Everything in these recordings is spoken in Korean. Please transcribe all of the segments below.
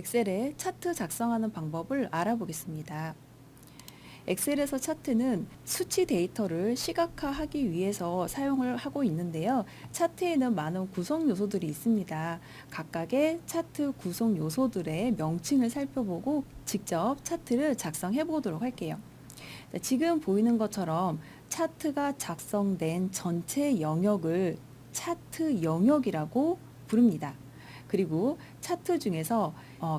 엑셀에 차트 작성하는 방법을 알아보겠습니다. 엑셀에서 차트는 수치 데이터를 시각화하기 위해서 사용을 하고 있는데요. 차트에는 많은 구성 요소들이 있습니다. 각각의 차트 구성 요소들의 명칭을 살펴보고 직접 차트를 작성해 보도록 할게요. 지금 보이는 것처럼 차트가 작성된 전체 영역을 차트 영역이라고 부릅니다. 그리고 차트 중에서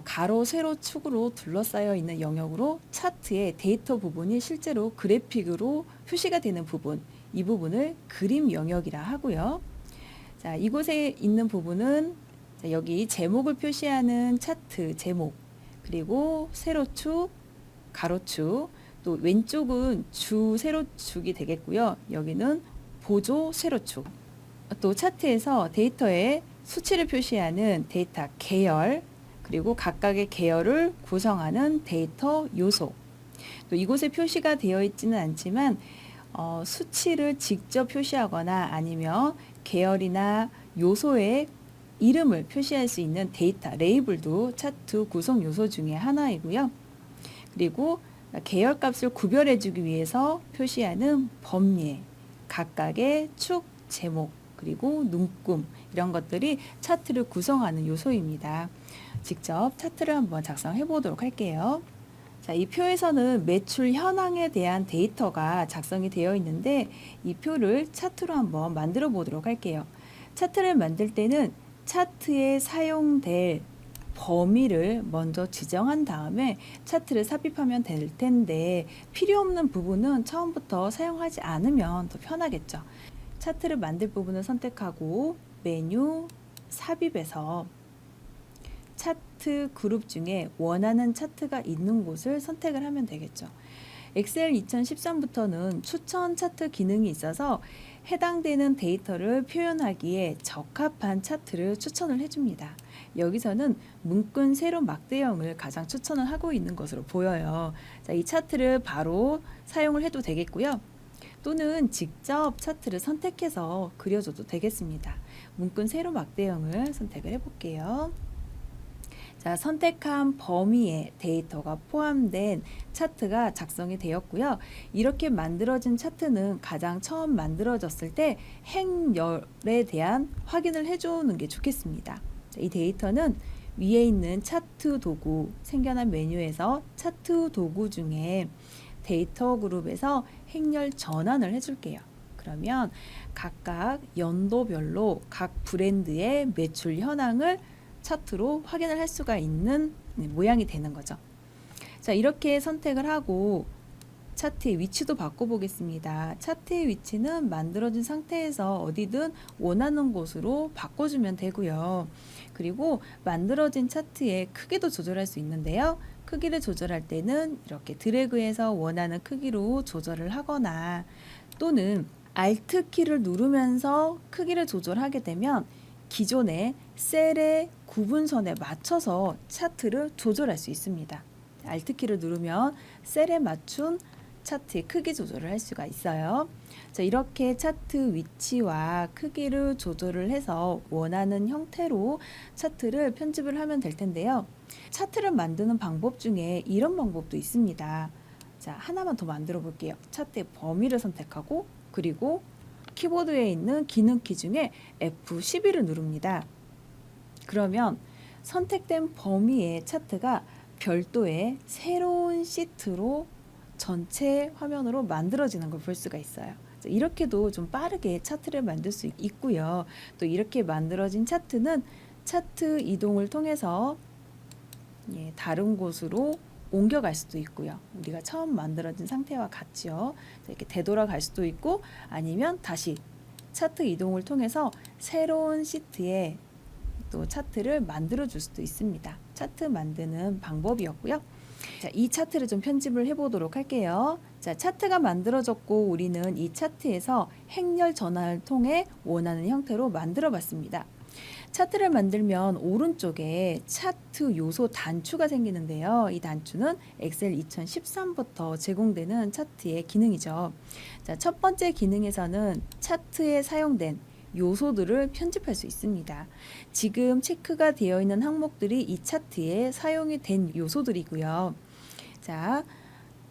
가로, 세로, 축으로 둘러싸여 있는 영역으로 차트의 데이터 부분이 실제로 그래픽으로 표시가 되는 부분, 이 부분을 그림 영역이라 하고요. 자, 이곳에 있는 부분은 여기 제목을 표시하는 차트 제목, 그리고 세로축, 가로축, 또 왼쪽은 주 세로축이 되겠고요. 여기는 보조 세로축. 또 차트에서 데이터에 수치를 표시하는 데이터 계열, 그리고 각각의 계열을 구성하는 데이터 요소. 또 이곳에 표시가 되어 있지는 않지만 수치를 직접 표시하거나 아니면 계열이나 요소의 이름을 표시할 수 있는 데이터 레이블도 차트 구성 요소 중에 하나이고요. 그리고 계열 값을 구별해 주기 위해서 표시하는 범례, 각각의 축, 제목, 그리고 눈금, 이런 것들이 차트를 구성하는 요소입니다. 직접 차트를 한번 작성해 보도록 할게요. 자, 이 표에서는 매출 현황에 대한 데이터가 작성이 되어 있는데 이 표를 차트로 한번 만들어 보도록 할게요. 차트를 만들 때는 차트에 사용될 범위를 먼저 지정한 다음에 차트를 삽입하면 될 텐데 필요 없는 부분은 처음부터 사용하지 않으면 더 편하겠죠. 차트를 만들 부분을 선택하고 메뉴 삽입에서 차트 그룹 중에 원하는 차트가 있는 곳을 선택을 하면 되겠죠. 엑셀 2013부터는 추천 차트 기능이 있어서 해당되는 데이터를 표현하기에 적합한 차트를 추천을 해줍니다. 여기서는 문근 세로 막대형을 가장 추천을 하고 있는 것으로 보여요. 자, 이 차트를 바로 사용을 해도 되겠고요. 또는 직접 차트를 선택해서 그려줘도 되겠습니다. 문근 세로 막대형을 선택을 해볼게요. 자, 선택한 범위에 데이터가 포함된 차트가 작성이 되었고요. 이렇게 만들어진 차트는 가장 처음 만들어졌을 때 행렬에 대한 확인을 해주는 게 좋겠습니다. 자, 이 데이터는 위에 있는 차트 도구, 생겨난 메뉴에서 차트 도구 중에 데이터 그룹에서 행렬 전환을 해줄게요. 그러면 각각 연도별로 각 브랜드의 매출 현황을 차트로 확인을 할 수가 있는 모양이 되는 거죠. 자, 이렇게 선택을 하고 차트의 위치도 바꿔보겠습니다. 차트의 위치는 만들어진 상태에서 어디든 원하는 곳으로 바꿔주면 되고요. 그리고 만들어진 차트의 크기도 조절할 수 있는데요. 크기를 조절할 때는 이렇게 드래그해서 원하는 크기로 조절을 하거나 또는 Alt 키를 누르면서 크기를 조절하게 되면 기존의 셀의 구분선에 맞춰서 차트를 조절할 수 있습니다. Alt 키를 누르면 셀에 맞춘 차트의 크기 조절을 할 수가 있어요. 자, 이렇게 차트 위치와 크기를 조절을 해서 원하는 형태로 차트를 편집을 하면 될 텐데요. 차트를 만드는 방법 중에 이런 방법도 있습니다. 자, 하나만 더 만들어 볼게요. 차트의 범위를 선택하고 그리고 키보드에 있는 기능키 중에 F12를 누릅니다. 그러면 선택된 범위의 차트가 별도의 새로운 시트로 전체 화면으로 만들어지는 걸 볼 수가 있어요. 이렇게도 좀 빠르게 차트를 만들 수 있고요. 또 이렇게 만들어진 차트는 차트 이동을 통해서 다른 곳으로 옮겨갈 수도 있고요. 우리가 처음 만들어진 상태와 같죠. 이렇게 되돌아갈 수도 있고 아니면 다시 차트 이동을 통해서 새로운 시트에 또 차트를 만들어 줄 수도 있습니다. 차트 만드는 방법이었고요. 자, 이 차트를 좀 편집을 해보도록 할게요. 자, 차트가 만들어졌고 우리는 이 차트에서 행렬 전환을 통해 원하는 형태로 만들어 봤습니다. 차트를 만들면 오른쪽에 차트 요소 단추가 생기는데요. 이 단추는 엑셀 2013부터 제공되는 차트의 기능이죠. 자, 첫 번째 기능에서는 차트에 사용된 요소들을 편집할 수 있습니다. 지금 체크가 되어 있는 항목들이 이 차트에 사용이 된 요소들이고요. 자,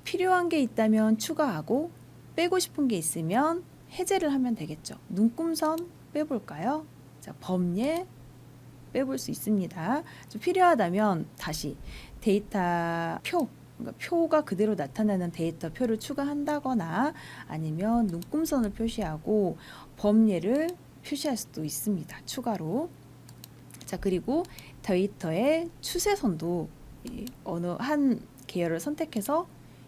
필요한 게 있다면 추가하고 빼고 싶은 게 있으면 해제를 하면 되겠죠. 눈금선 빼볼까요? 자, 범례 빼볼 수 있습니다. 좀 필요하다면 다시 데이터 표, 그러니까 표가 그대로 나타나는 데이터 표를 추가한다거나 아니면 눈금선을 표시하고 범례를 표시할 수도 있습니다. 추가로. 자, 그리고 데이터의 추세선도 어느 한 계열을 선택해서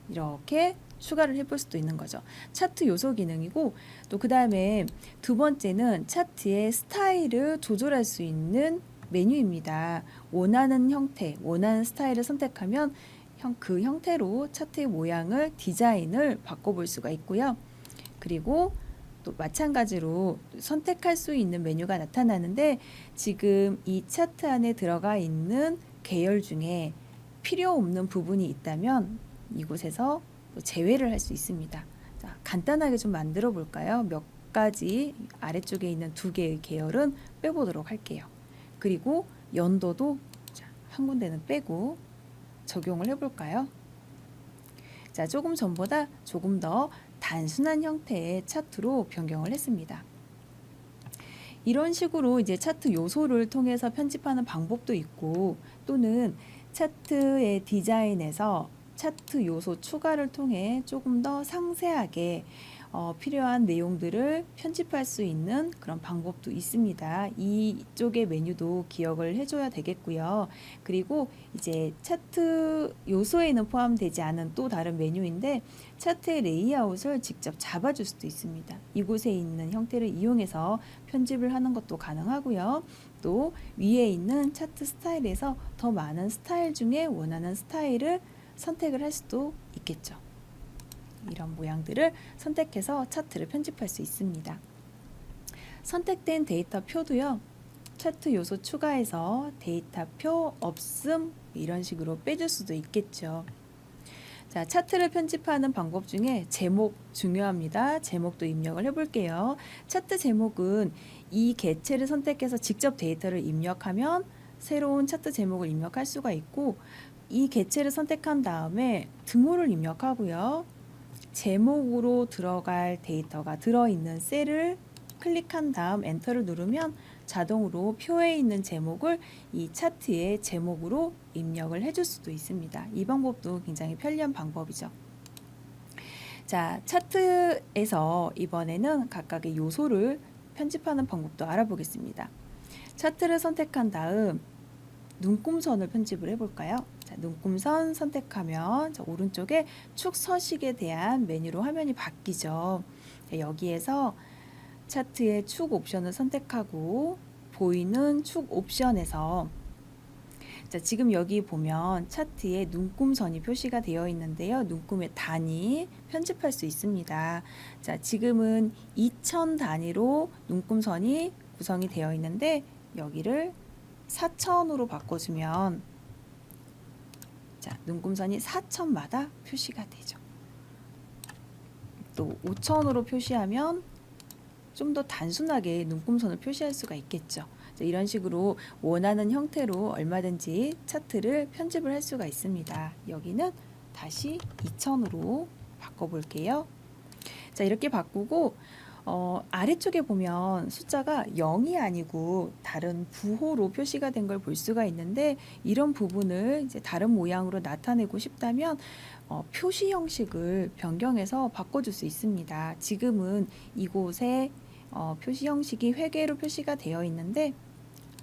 이렇게 추가를 해볼 수도 있는 거죠. 차트 요소 기능이고 또 그 다음에 두 번째는 차트의 스타일을 조절할 수 있는 메뉴입니다. 원하는 형태, 원하는 스타일을 선택하면 그 형태로 차트의 모양을 디자인을 바꿔볼 수가 있고요. 그리고 또 마찬가지로 선택할 수 있는 메뉴가 나타나는데 지금 이 차트 안에 들어가 있는 계열 중에 필요 없는 부분이 있다면 이곳에서 제외를 할 수 있습니다. 자, 간단하게 좀 만들어 볼까요? 몇 가지 아래쪽에 있는 두 개의 계열은 빼보도록 할게요. 그리고 연도도 한 군데는 빼고 적용을 해볼까요? 자, 조금 전보다 조금 더 단순한 형태의 차트로 변경을 했습니다. 이런 식으로 이제 차트 요소를 통해서 편집하는 방법도 있고 또는 차트의 디자인에서 차트 요소 추가를 통해 조금 더 상세하게 필요한 내용들을 편집할 수 있는 그런 방법도 있습니다. 이쪽의 메뉴도 기억을 해줘야 되겠고요. 그리고 이제 차트 요소에는 포함되지 않은 또 다른 메뉴인데 차트의 레이아웃을 직접 잡아줄 수도 있습니다. 이곳에 있는 형태를 이용해서 편집을 하는 것도 가능하고요. 또 위에 있는 차트 스타일에서 더 많은 스타일 중에 원하는 스타일을 선택을 할 수도 있겠죠. 이런 모양들을 선택해서 차트를 편집할 수 있습니다. 선택된 데이터 표도요. 차트 요소 추가해서 데이터 표 없음 이런 식으로 빼줄 수도 있겠죠. 자, 차트를 편집하는 방법 중에 제목 중요합니다. 제목도 입력을 해볼게요. 차트 제목은 이 개체를 선택해서 직접 데이터를 입력하면 새로운 차트 제목을 입력할 수가 있고 이 개체를 선택한 다음에 등호를 입력하고요. 제목으로 들어갈 데이터가 들어있는 셀을 클릭한 다음 엔터를 누르면 자동으로 표에 있는 제목을 이 차트의 제목으로 입력을 해줄 수도 있습니다. 이 방법도 굉장히 편리한 방법이죠. 자, 차트에서 이번에는 각각의 요소를 편집하는 방법도 알아보겠습니다. 차트를 선택한 다음 눈금선을 편집을 해볼까요? 자, 눈금선 선택하면 자, 오른쪽에 축 서식에 대한 메뉴로 화면이 바뀌죠. 자, 여기에서 차트의 축 옵션을 선택하고 보이는 축 옵션에서 자, 지금 여기 보면 차트에 눈금선이 표시가 되어 있는데요. 눈금의 단위 편집할 수 있습니다. 자, 지금은 2000 단위로 눈금선이 구성이 되어 있는데 여기를 4000으로 바꿔주면 자, 눈금선이 4000마다 표시가 되죠. 또 5000으로 표시하면 좀 더 단순하게 눈금선을 표시할 수가 있겠죠. 자, 이런 식으로 원하는 형태로 얼마든지 차트를 편집을 할 수가 있습니다. 여기는 다시 2000으로 바꿔볼게요. 자, 이렇게 바꾸고 아래쪽에 보면 숫자가 0이 아니고 다른 부호로 표시가 된 걸 볼 수가 있는데 이런 부분을 이제 다른 모양으로 나타내고 싶다면 표시 형식을 변경해서 바꿔줄 수 있습니다. 지금은 이곳에 표시 형식이 회계로 표시가 되어 있는데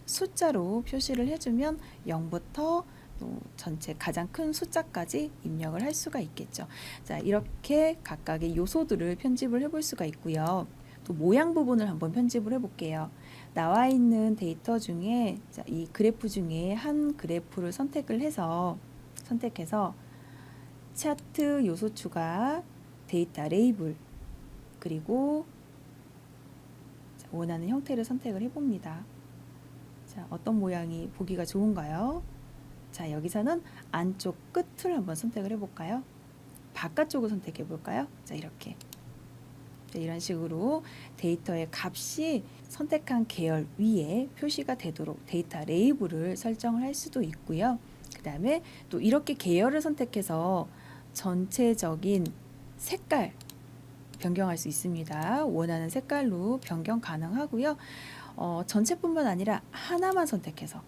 숫자로 표시를 해주면 0부터 또 전체 가장 큰 숫자까지 입력을 할 수가 있겠죠. 자, 이렇게 각각의 요소들을 편집을 해볼 수가 있고요. 또 모양 부분을 한번 편집을 해볼게요. 나와 있는 데이터 중에 자, 이 그래프 중에 한 그래프를 선택해서 차트 요소 추가, 데이터 레이블 그리고 원하는 형태를 선택을 해봅니다. 자, 어떤 모양이 보기가 좋은가요? 자, 여기서는 안쪽 끝을 한번 선택을 해볼까요? 바깥쪽을 선택해 볼까요? 자, 이렇게. 자, 이런 식으로 데이터의 값이 선택한 계열 위에 표시가 되도록 데이터 레이블을 설정을 할 수도 있고요. 그 다음에 또 이렇게 계열을 선택해서 전체적인 색깔 변경할 수 있습니다. 원하는 색깔로 변경 가능하고요. 전체뿐만 아니라 하나만 선택해서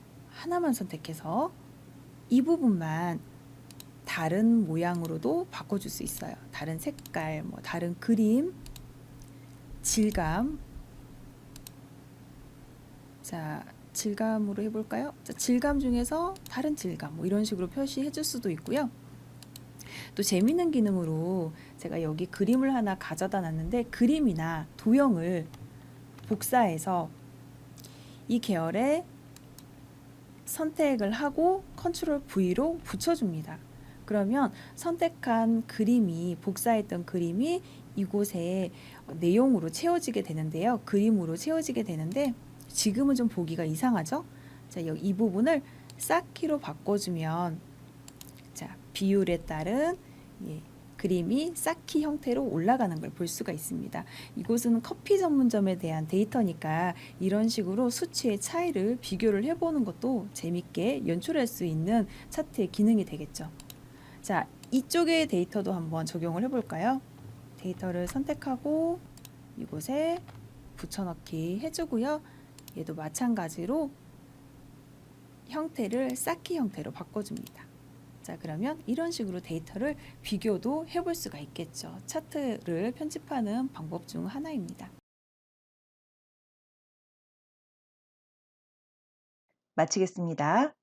이 부분만 다른 모양으로도 바꿔줄 수 있어요. 다른 색깔, 뭐 다른 그림, 질감. 자, 질감으로 해볼까요? 자, 질감 중에서 다른 질감, 뭐 이런 식으로 표시해 줄 수도 있고요. 또 재밌는 기능으로 제가 여기 그림을 하나 가져다 놨는데 그림이나 도형을 복사해서 이 계열에 선택을 하고 컨트롤 V로 붙여줍니다. 그러면 선택한 그림이 복사했던 그림이 이곳에 내용으로 채워지게 되는데요. 그림으로 채워지게 되는데 지금은 좀 보기가 이상하죠? 자, 여기 이 부분을 쌓기로 바꿔주면 자, 비율에 따른 그림이 쌓기 형태로 올라가는 걸 볼 수가 있습니다. 이곳은 커피 전문점에 대한 데이터니까 이런 식으로 수치의 차이를 비교를 해보는 것도 재밌게 연출할 수 있는 차트의 기능이 되겠죠. 자, 이쪽의 데이터도 한번 적용을 해볼까요? 데이터를 선택하고 이곳에 붙여넣기 해주고요. 얘도 마찬가지로 형태를 쌓기 형태로 바꿔줍니다. 자, 그러면 이런 식으로 데이터를 비교도 해볼 수가 있겠죠. 차트를 편집하는 방법 중 하나입니다. 마치겠습니다.